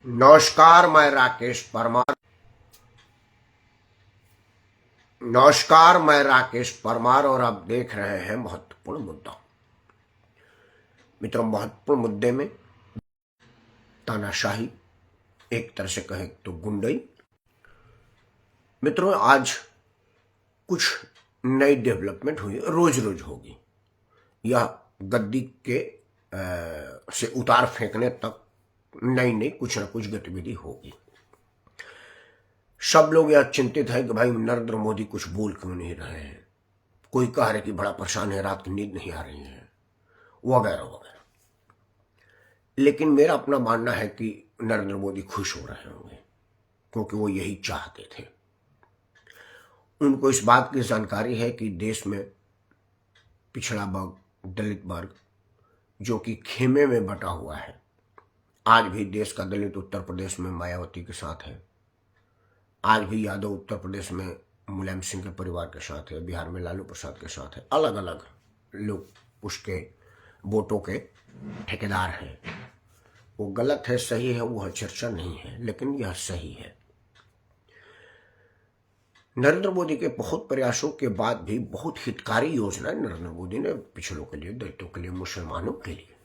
नमस्कार, मैं राकेश परमार। और आप देख रहे हैं महत्वपूर्ण मुद्दा। मित्रों, महत्वपूर्ण मुद्दे में तानाशाही, एक तरह से कहें तो गुंडई। मित्रों, आज कुछ नई डेवलपमेंट हुई, रोज रोज होगी। यह गद्दी के से उतार फेंकने तक नई नई कुछ न कुछ गतिविधि होगी। सब लोग यह चिंतित है कि भाई नरेंद्र मोदी कुछ बोल क्यों नहीं रहे हैं। कोई कह रहे कि बड़ा परेशान है, रात की नींद नहीं आ रही है, वगैरह वगैरह। लेकिन मेरा अपना मानना है कि नरेंद्र मोदी खुश हो रहे होंगे, क्योंकि वो यही चाहते थे। उनको इस बात की जानकारी है कि देश में पिछड़ा वर्ग, दलित वर्ग, जो कि खेमे में बटा हुआ है। आज भी देश का दलित उत्तर प्रदेश में मायावती के साथ है, आज भी यादव उत्तर प्रदेश में मुलायम सिंह के परिवार के साथ है, बिहार में लालू प्रसाद के साथ है। अलग अलग लोग उसके वोटों के ठेकेदार हैं। वो गलत है, सही है, वो चर्चा नहीं है, लेकिन यह सही है। नरेंद्र मोदी के बहुत प्रयासों के बाद भी बहुत हितकारी योजना नरेंद्र मोदी ने पिछड़ों के लिए, दलितों के लिए, मुसलमानों के लिए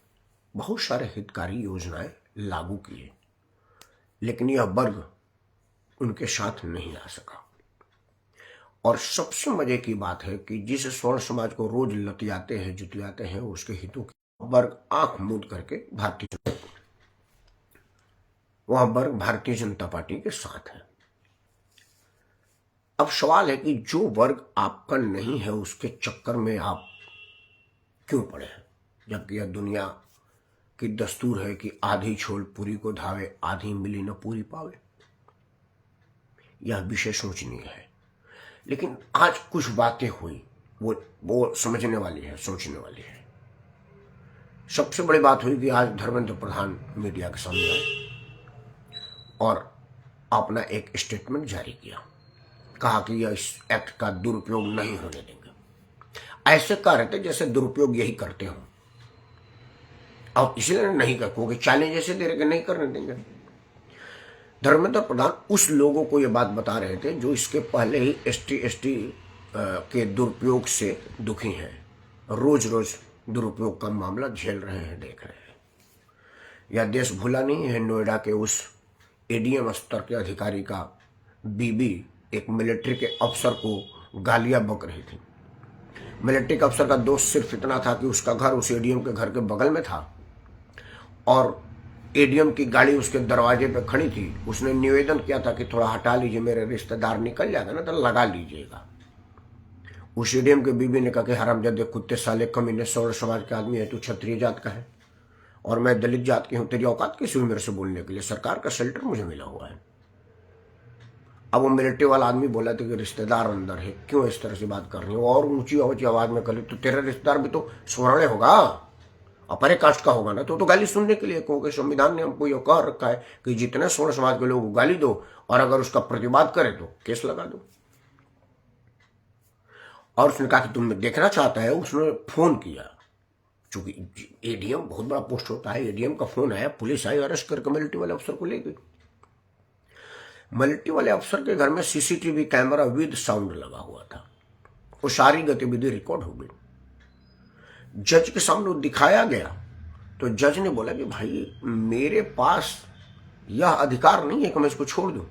बहुत सारे हितकारी योजनाएं लागू किए, लेकिन यह वर्ग उनके साथ नहीं आ सका। और सबसे मजे की बात है कि जिस स्वर्ण समाज को रोज लतियाते हैं, जुटियाते हैं, उसके हितों की वर्ग आंख मूंद करके वह वर्ग भारतीय जनता पार्टी के साथ है। अब सवाल है कि जो वर्ग आपका नहीं है उसके चक्कर में आप क्यों पड़े हैं, जबकि यह दुनिया की दस्तूर है कि आधी छोड़ पूरी को धावे, आधी मिली न पूरी पावे। यह विषय सोचनीय है। लेकिन आज कुछ बातें हुई, वो समझने वाली है, सोचने वाली है। सबसे बड़ी बात हुई कि आज धर्मेंद्र प्रधान मीडिया के सामने आए और अपना एक स्टेटमेंट जारी किया। कहा कि यह इस एक्ट का दुरुपयोग नहीं होने देंगे। ऐसे कह रहे थे जैसे दुरुपयोग यही करते हो, और इसलिए नहीं कर, क्योंकि चैलेंज ऐसे दे रहे कि नहीं करने देंगे। धर्मेंद्र प्रधान उस लोगों को यह बात बता रहे थे जो इसके पहले ही एसटी के दुरुपयोग से दुखी हैं, रोज रोज दुरुपयोग का मामला झेल रहे हैं, देख रहे हैं। यह देश भूला नहीं है नोएडा के उस एडीएम स्तर के अधिकारी का बीबी एक मिलिट्री के अफसर को गालियां बक रही थी। मिलिट्री के अफसर का दोष सिर्फ इतना था कि उसका घर उस एडीएम के घर के बगल में था और एडीएम की गाड़ी उसके दरवाजे पे खड़ी थी। उसने निवेदन किया था कि थोड़ा हटा लीजिए, मेरे रिश्तेदार निकल जाएगा ना तो लगा लीजिएगा। उस एडीएम के बीबी ने कहा कि हरामजादे, कुत्ते, साले, कमीने, सौर समाज के आदमी है, तू क्षत्रिय जात का है और मैं दलित जात की हूं, तेरी औकात कैसी हुई मेरे से बोलने के लिए? सरकार का शेल्टर मुझे मिला हुआ है। अब वो मिलिट्री वाला आदमी बोला था कि रिश्तेदार अंदर है, क्यों इस तरह से बात कर रही हो? और ऊंची आवाज में कर ली, तो तेरा रिश्तेदार भी तो स्वर्ण होगा, अपरे कास्ट का होगा ना, तो गाली सुनने के लिए, क्योंकि संविधान ने हमको यह कह रखा है कि जितने स्वर्ण समाज के लोग गाली दो और अगर उसका प्रतिवाद करे तो केस लगा दो। और उसने कहा कि तुम देखना चाहता है। उसने फोन किया, चूंकि एडीएम बहुत बड़ा पोस्ट होता है, एडीएम का फोन आया, पुलिस आई, अरेस्ट करके मिलिट्री वाले अफसर को ले गई। मिलिट्री वाले अफसर के घर में सीसीटीवी कैमरा विद साउंड लगा हुआ था। वो सारी गतिविधि रिकॉर्ड हो गई, जज के सामने दिखाया गया। तो जज ने बोला कि भाई मेरे पास यह अधिकार नहीं है कि मैं इसको छोड़ दूं।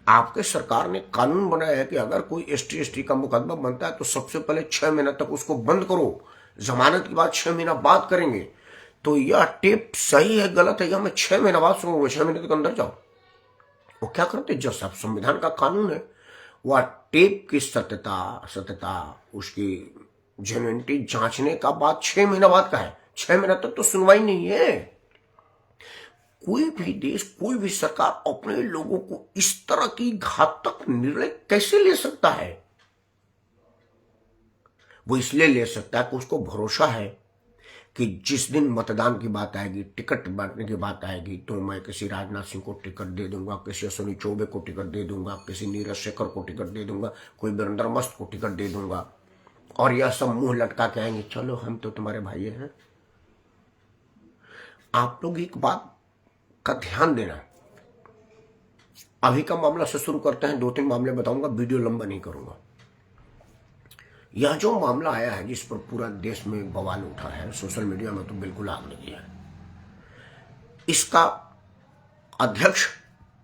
आपके सरकार ने कानून बनाया है कि अगर कोई एसटी का मुकदमा बनता है तो सबसे पहले 6 महीना तक उसको बंद करो, जमानत के बाद 6 महीना बाद करेंगे। तो यह टेप सही है गलत है यह मैं 6 महीना बाद सुनूंगा, 6 महीने तक अंदर जाओ। वो क्या करते जज साहब, संविधान का कानून है, वह टेप की सत्यता उसकी जेन्युइनिटी जांचने का बाद 6 महीना बाद का है। 6 महीना तक तो सुनवाई नहीं है। कोई भी देश, कोई भी सरकार अपने लोगों को इस तरह की घातक निर्णय कैसे ले सकता है? वो इसलिए ले सकता है कि उसको भरोसा है कि जिस दिन मतदान की बात आएगी, टिकट बांटने की बात आएगी, तो मैं किसी राजनाथ सिंह को टिकट दे दूंगा, किसी अश्विनी चौबे को टिकट दे दूंगा, किसी नीरज शेखर को टिकट दे दूंगा, कोई वीरेंद्र मस्त को टिकट दे दूंगा। और यह सब मुंह लटका के आएंगे, चलो हम तो तुम्हारे भाई हैं। आप लोग एक बात का ध्यान देना। अभी का मामला से शुरू करते हैं, 2-3 मामले बताऊंगा, वीडियो लंबा नहीं करूंगा। यह जो मामला आया है जिस पर पूरा देश में बवाल उठा है, सोशल मीडिया में तो बिल्कुल आग लगी है, इसका अध्यक्ष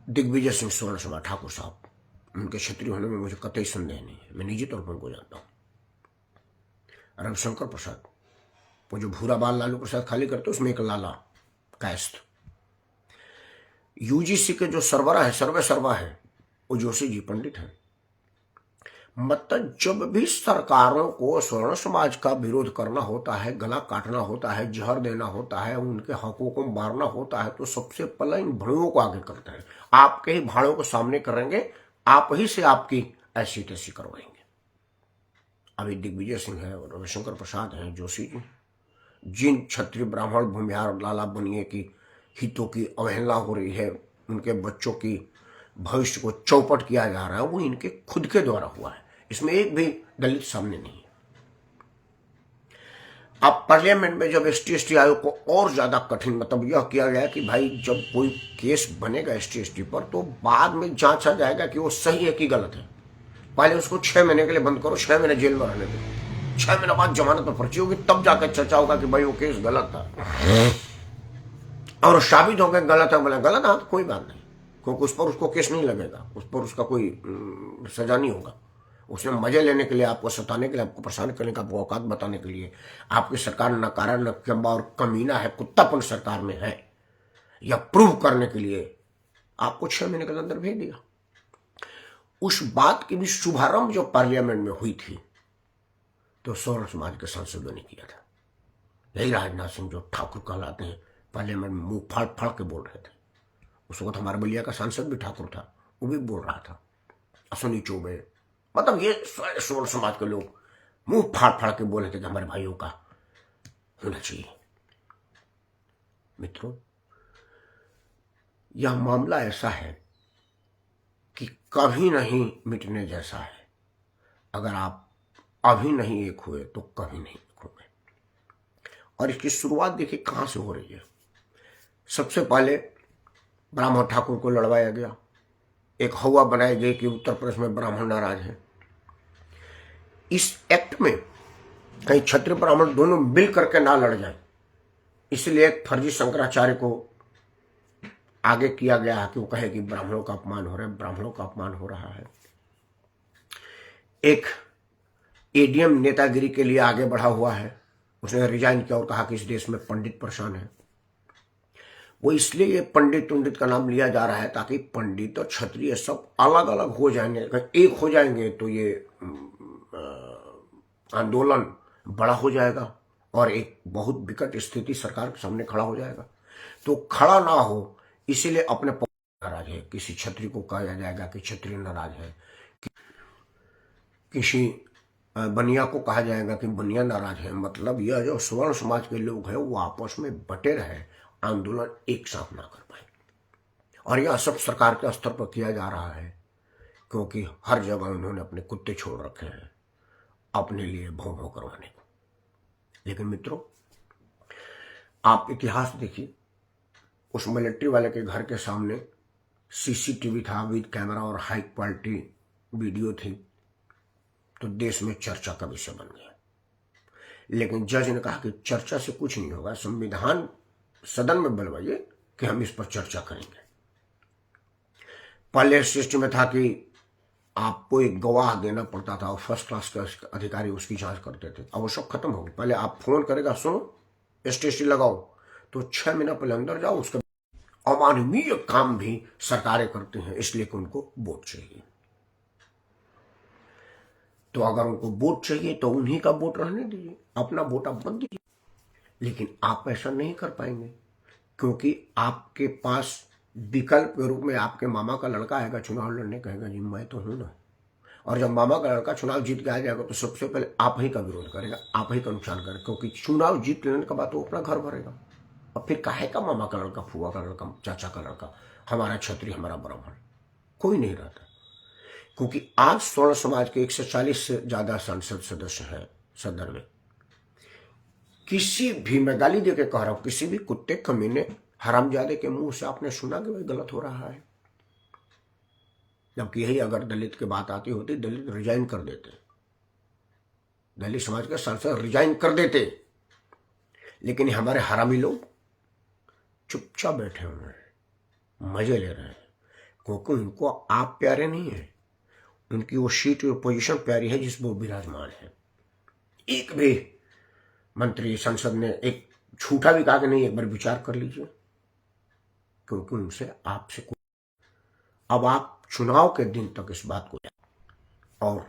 दिग्विजय सिंह स्वर्ण सभा ठाकुर साहब, उनके क्षत्रिय होने में मुझे कतई संदेह नहीं है, मैं निजी तौर पर उनको जानता हूं। रविशंकर प्रसाद, वो जो भूरा बाल लालू प्रसाद खाली करते उसमें एक लाला कायस्थ। यूजीसी के जो सर्वरा है, सर्वा है, वो जोशी जी पंडित हैं। मतलब जब भी सरकारों को स्वर्ण समाज का विरोध करना होता है, गला काटना होता है, जहर देना होता है, उनके हकों को मारना होता है, तो सबसे पहले इन भाड़ों को आगे करते हैं। आपके ही भाड़ों को सामने करेंगे, आप ही से आपकी ऐसी तैसी करवाएंगे। अभी दिग्विजय सिंह है और रविशंकर प्रसाद हैं, जोशी जी, जिन क्षत्रिय ब्राह्मण भूमिहार लाला बनिए की हितों की अवहेलना हो रही है, उनके बच्चों की भविष्य को चौपट किया जा रहा है, वो इनके खुद के द्वारा हुआ है। इसमें एक भी दलित सामने नहीं है। अब पार्लियामेंट में जब ST/ST आयोग को और ज्यादा कठिन मतलब यह किया गया कि भाई जब कोई केस बनेगा ST/ST पर तो बाद में जांचा जाएगा कि वो सही है कि गलत है। पहले उसको 6 महीने के लिए बंद करो, 6 महीने जेल में रहने दो, 6 महीने बाद जमानत पर पर्ची होगी, तब जाकर चर्चा होगा कि भाई वो केस गलत था और साबित हो गया गलत है। बोला गलत है तो कोई बात नहीं, क्योंकि उस पर उसको केस नहीं लगेगा, उस पर उसका कोई सजा नहीं होगा। उसने मजे लेने के लिए, आपको सताने के लिए, आपको परेशान करने का, आपको औकात बताने के लिए, आपकी सरकार नकारा नकम्बा और कमीना है, कुत्तापन सरकार में है, या प्रूव करने के लिए आपको 6 महीने के अंदर भेज दिया। उस बात की भी शुभारंभ जो पार्लियामेंट में हुई थी तो स्वर्ण समाज के सांसदों ने किया था। यही राजनाथ सिंह जो ठाकुर कहलाते हैं, पार्लियामेंट में मुंह फाड़ फाड़ के बोल रहे थे। उस वक्त हमारे बलिया का सांसद भी ठाकुर था, वो भी बोल रहा था। अश्विनी चौबे, मतलब ये स्वर्ण समाज के लोग मुंह फाड़ फाड़ के बोल रहे थे कि हमारे भाइयों का होना चाहिए। मित्रों, यह मामला ऐसा है कि कभी नहीं मिटने जैसा है। अगर आप अभी नहीं एक हुए तो कभी नहीं एक होंगे। और इसकी शुरुआत देखिए कहां से हो रही है। सबसे पहले ब्राह्मण ठाकुर को लड़वाया गया, एक हवा बनाई गई कि उत्तर प्रदेश में ब्राह्मण नाराज है। इस एक्ट में कहीं क्षत्रिय ब्राह्मण दोनों मिल करके ना लड़ जाए, इसलिए एक फर्जी शंकराचार्य को आगे किया गया है कि वो कहे कि ब्राह्मणों का अपमान हो रहा है, ब्राह्मणों का अपमान हो रहा है। एक ADM नेतागिरी के लिए आगे बढ़ा हुआ है, उसने रिजाइन किया और कहा कि इस देश में पंडित परेशान है। वो इसलिए ये पंडित का नाम लिया जा रहा है ताकि पंडित और क्षत्रिय सब अलग अलग हो जाएंगे, एक हो जाएंगे तो ये आंदोलन बड़ा हो जाएगा और एक बहुत विकट स्थिति सरकार के सामने खड़ा हो जाएगा। तो खड़ा ना हो इसीलिए अपने नाराज है। किसी क्षत्रिय को कहा जाएगा कि क्षत्रिय नाराज है, किसी बनिया को कहा जाएगा कि बनिया नाराज है। मतलब यह जो स्वर्ण समाज के लोग हैं वो आपस में बटे रहे, आंदोलन एक साथ ना कर पाए। और यह सब सरकार के स्तर पर किया जा रहा है क्योंकि हर जगह उन्होंने अपने कुत्ते छोड़ रखे हैं अपने लिए भौं भौं करवाने को। लेकिन मित्रों, आप इतिहास देखिए, उस मिलिट्री वाले के घर के सामने CCTV था विद कैमरा और हाई क्वालिटी वीडियो थी, तो देश में चर्चा का विषय बन गया। लेकिन जज ने कहा कि चर्चा से कुछ नहीं होगा, संविधान सदन में बुलवाइए कि हम इस पर चर्चा करेंगे। पहले सिस्टम में था कि आपको एक गवाह देना पड़ता था और फर्स्ट क्लास के अधिकारी उसकी जांच करते थे। अब वो सब खत्म हो गया। पहले आप फोन करेगा, सुनो ST/ST लगाओ, तो 6 महीना पहले अंदर जाओ। उसके अमानवीय काम भी सरकारें करती हैं इसलिए कि उनको वोट चाहिए। तो अगर उनको वोट चाहिए तो उन्हीं का वोट रहने दीजिए, अपना वोट आप मत दीजिए। लेकिन आप ऐसा नहीं कर पाएंगे क्योंकि आपके पास विकल्प के रूप में आपके मामा का लड़का आएगा चुनाव लड़ने, कहेगा जी मैं तो हूं ना। और जब मामा का लड़का चुनाव जीत के आ जाएगा तो सबसे पहले आप ही का विरोध करेगा, आप ही का नुकसान करेगा, क्योंकि चुनाव जीत लेने के बाद वो अपना घर भरेगा। और फिर काहे का मामा का लड़का, फुआ का लड़का, चाचा का लड़का, हमारा क्षत्रिय, हमारा ब्राह्मण, कोई नहीं रहता। क्योंकि आज स्वर्ण समाज के 140 से ज्यादा संसद सदस्य हैं सदन में। किसी भी, मैं गाली देके कह रहा हूं, किसी भी कुत्ते कमीने हरामजादे के मुंह से आपने सुना कि भाई गलत हो रहा है, जबकि यही अगर दलित की बात आती होती दलित रिजाइन कर देते, दलित समाज के सांसद रिजाइन कर देते। लेकिन हमारे हरामी लोग चुपचाप बैठे हुए हैं, मजे ले रहे हैं, क्योंकि उनको आप प्यारे नहीं है, उनकी वो सीट और पोजीशन प्यारी है जिस वो विराजमान है। एक भी मंत्री संसद ने एक झूठा भी कहा कि नहीं एक बार विचार कर लीजिए, क्योंकि उनसे आपसे अब आप चुनाव के दिन तक इस बात को, और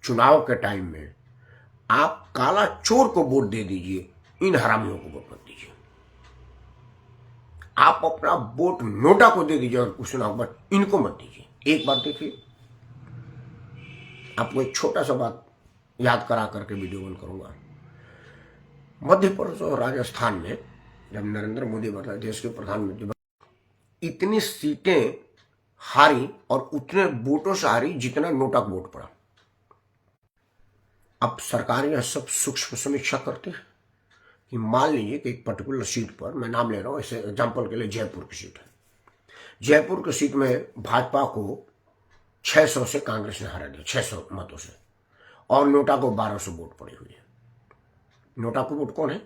चुनाव के टाइम में आप काला चोर को वोट दे दीजिए, इन हरामियों को वोट मत दीजिए। आप अपना वोट नोटा को दे दीजिए और चुनाव पर इनको मत दीजिए। एक बात देखिए, आपको एक छोटा सा बात याद करा करके वीडियो बंद करूंगा। मध्य प्रदेश और राजस्थान में जब नरेंद्र मोदी बना देश के प्रधानमंत्री, इतनी सीटें हारी और उतने वोटों से हारी जितना नोटा का वोट पड़ा। अब सरकार यह सब सूक्ष्म समीक्षा करते हैं कि मान लीजिए कि एक पर्टिकुलर सीट पर, मैं नाम ले रहा हूं, ऐसे एग्जाम्पल के लिए जयपुर की सीट है, जयपुर की सीट में भाजपा को 600 से कांग्रेस ने हरा दिया, 600 मतों से, और नोटा को 1200 वोट पड़ी हुई है। नोटा को वोट कौन है?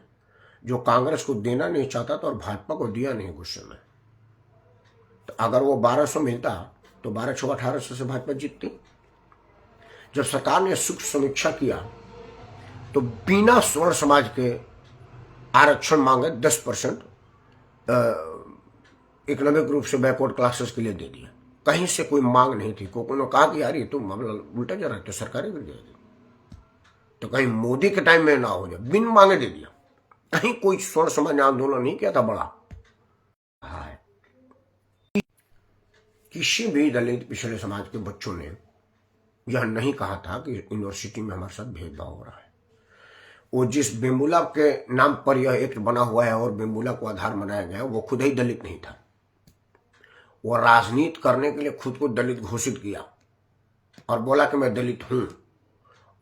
जो कांग्रेस को देना नहीं चाहता था और भाजपा को दिया नहीं गुस्से में। तो अगर वो 1200 मिलता तो 12 6 1800 से भाजपा जीतती। जब सरकार ने सूक्ष्म समीक्षा किया तो बिना स्वर्ण समाज के आरक्षण मांगे 10% इकोनॉमिक रूप से बैकवर्ड क्लासेस के लिए दे दिया। कहीं से कोई मांग नहीं थी, क्योंकि उन्होंने कहा कि यार ये तो मामला उल्टा जा रहा है, तो सरकारें गिर जाएगी, तो कहीं मोदी के टाइम में ना हो जाए, बिन मांगे दे दिया। कहीं कोई स्वर्ण समाज आंदोलन नहीं किया था बड़ा। किसी भी दलित पिछड़े समाज के बच्चों ने यह नहीं कहा था कि यूनिवर्सिटी में हमारे साथ भेदभाव हो रहा है। वो जिस बेम्बुला के नाम पर यह एक्ट बना हुआ है और बेम्बुला को आधार बनाया गया, वो खुद ही दलित नहीं था। वो राजनीति करने के लिए खुद को दलित घोषित किया और बोला कि मैं दलित हूं,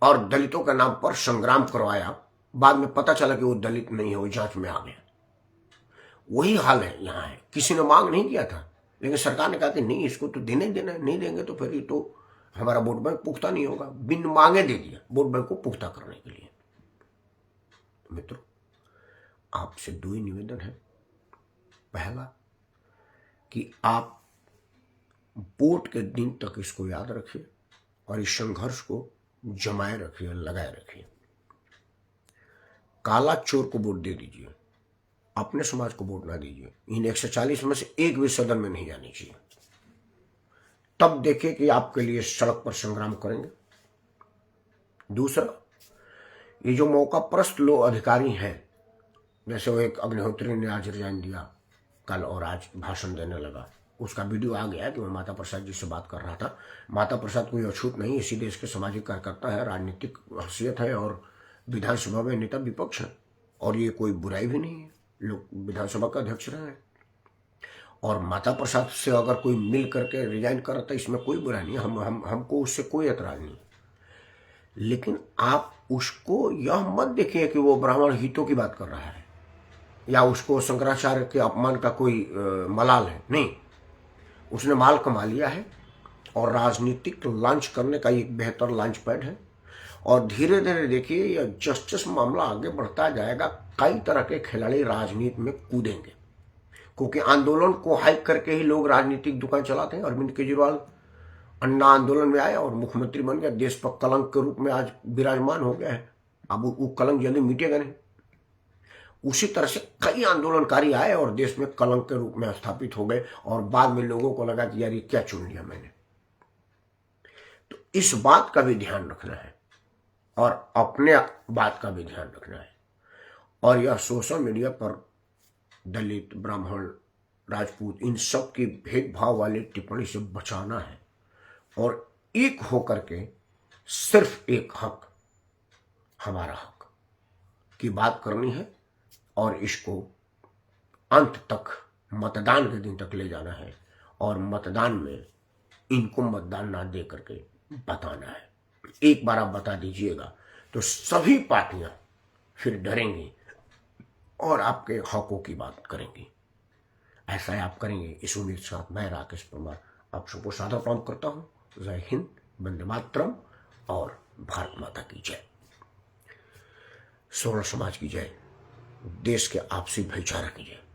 और दलितों के नाम पर संग्राम करवाया। बाद में पता चला कि वो दलित नहीं है, वो जांच में आ गया। वही हाल है यहाँ है। किसी ने मांग नहीं किया था, लेकिन सरकार ने कहा कि नहीं, इसको तो देने देना, नहीं देंगे तो फिर ये तो हमारा वोट बैंक पुख्ता नहीं होगा। बिन मांगे दे दिया वोट बैंक को पुख्ता करने के लिए। तो मित्रों, आपसे दो ही निवेदन है। पहला कि आप वोट के दिन तक इसको याद रखिए और इस संघर्ष को जमाए रखिए, लगाए रखिए। काला चोर को वोट दे दीजिए, अपने समाज को वोट ना दीजिए। इन 140 में से एक भी सदन में नहीं जानी चाहिए। तब देखिए कि आपके लिए सड़क पर संग्राम करेंगे। दूसरा, ये जो मौका परस्त लोग अधिकारी हैं, जैसे वो एक अग्निहोत्री ने आज रिजाइन दिया कल और आज भाषण देने लगा, उसका वीडियो आ गया कि मैं माता प्रसाद जी से बात कर रहा था। माता प्रसाद कोई अछूत नहीं, इसी देश के सामाजिक कार्यकर्ता है, राजनीतिक हैसियत है और विधानसभा में नेता विपक्ष है, और ये कोई बुराई भी नहीं है। लोग विधानसभा का अध्यक्ष रहे हैं, और माता प्रसाद से अगर कोई मिल करके रिजाइन कर रहा था, इसमें कोई बुराई नहीं। हमको उससे कोई एतराज नहीं। लेकिन आप उसको यह मत देखिए कि वो ब्राह्मण हितों की बात कर रहा है या उसको शंकराचार्य के अपमान का कोई मलाल है। नहीं, उसने माल कमा लिया है और राजनीतिक लॉन्च करने का एक बेहतर लॉन्च पैड है। और धीरे धीरे देखिए यह जस्टिस मामला आगे बढ़ता जाएगा। कई तरह के खिलाड़ी राजनीति में कूदेंगे, क्योंकि आंदोलन को हाइक करके ही लोग राजनीतिक दुकान चलाते हैं। अरविंद केजरीवाल अन्ना आंदोलन में आया और मुख्यमंत्री बन गया, देश पर कलंक के रूप में आज विराजमान हो गया है। अब वो कलंक जल्दी मिटेगा नहीं। उसी तरह से कई आंदोलनकारी आए और देश में कलंक के रूप में स्थापित हो गए, और बाद में लोगों को लगा कि यार ये क्या चुन लिया मैंने। तो इस बात का भी ध्यान रखना है और अपने बात का भी ध्यान रखना है। और यह सोशल मीडिया पर दलित, ब्राह्मण, राजपूत, इन सब की भेदभाव वाली टिप्पणी से बचाना है और एक होकर के सिर्फ एक हक, हमारा हक की बात करनी है, और इसको अंत तक, मतदान के दिन तक ले जाना है। और मतदान में इनको मतदान ना दे करके बताना है। एक बार आप बता दीजिएगा तो सभी पार्टियां फिर डरेंगी और आपके हकों की बात करेंगी। ऐसा ही आप करेंगे, इस उम्मीद के साथ मैं राकेश परमार आप सबको सादर प्रणाम करता हूँ। जय हिंद, वंदे मातरम और भारत माता की जय। स्वर्ण समाज की जय, देश के आपसी भाईचारा की जय।